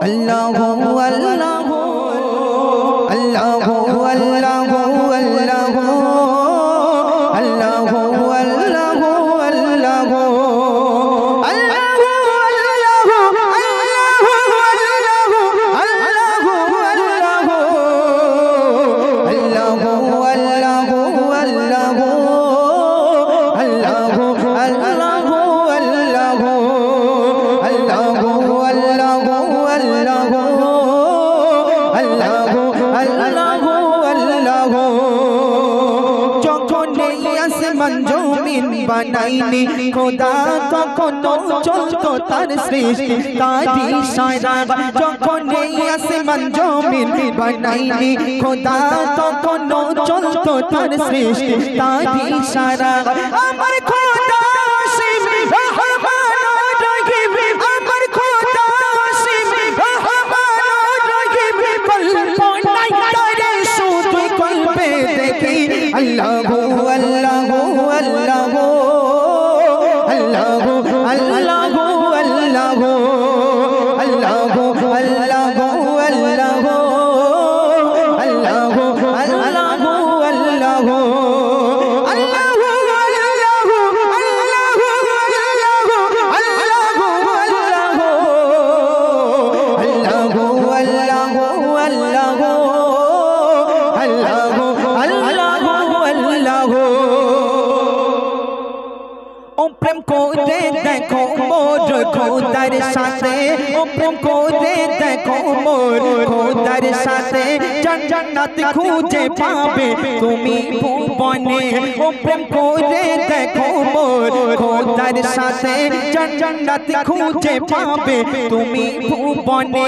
अल्लाहु अल्लाहु अल्लाहु अल्लाहु अल्लाहु अल्लाहु अल्लाहु अल्लाहु बनाईनी खुदा कखनो चलतो तार सृष्टि तारी इशारा যখন এই আসমান জমিন बनाईनी खुदा कखनो चलतो तार सृष्टि तारी इशारा আমার खुदा অসীম রহমান রহিম আমার খুদা অসীম রহমান রহিম কল্পনায় তারে শুধু কল্পে দেখি আল্লাহু আল্লাহু আল্লাহু अल्लाहु अल्लाहु अल्लाहु अल्लाहु अल्लाहु अल्लाहु अल्लाहु अल्लाहु अल्लाहु प्रेम को दे देखो मोर खुदार साथे ओ प्रेम को दे देखो मोर खुदार साथे जन्नत खूजे पावे तुमी भुवने ओ प्रेम को दे देखो मोर खुदार साथे जन्नत खूजे पावे तुमी भुवने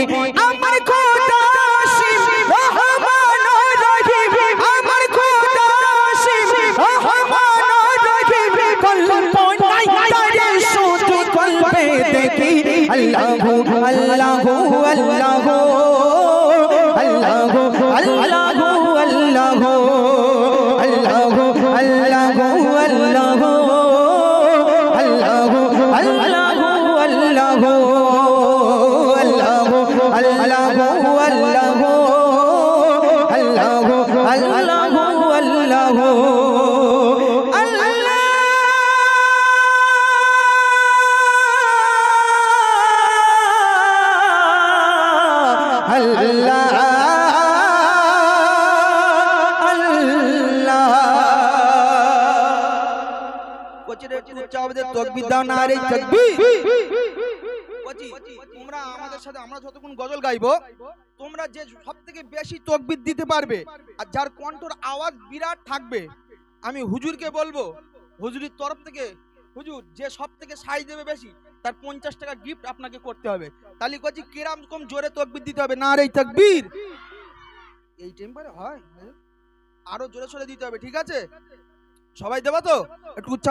আমার खुदा অসীম রহমান রহিম আমার खुदा অসীম রহমান রহিম কল্পনায় তারে শুধু কল্পে দেখি আল্লাহু আল্লাহু আল্লাহু আল্লাহু আল্লাহু আল্লাহু আল্লাহু আল্লাহু আল্লাহু আল্লাহু আল্লাহু আল্লাহু আল্লাহু আল্লাহু আল্লাহু আল্লাহু আল্লাহু আল্লাহু তোমরা আমাদের সাথে আমরা যতক্ষণ গজল গাইবো তোমরা যে সবথেকে বেশি তাকবীর দিতে পারবে আর যার কণ্ঠর আওয়াজ বিরাট থাকবে আমি হুজুরকে বলবো হুজুরের তরফ থেকে হুজুর যে সবথেকে সাইজ দেবে বেশি তার 50 টাকা গিফট আপনাকে করতে হবে। তাহলে কইছি কিরাম কম জোরে তাকবীর দিতে হবে নারে তাকবীর এই টেম্পারে হয় আরো জোরে সরে দিতে হবে ঠিক আছে সবাই দেবা তো একটু উচ্চ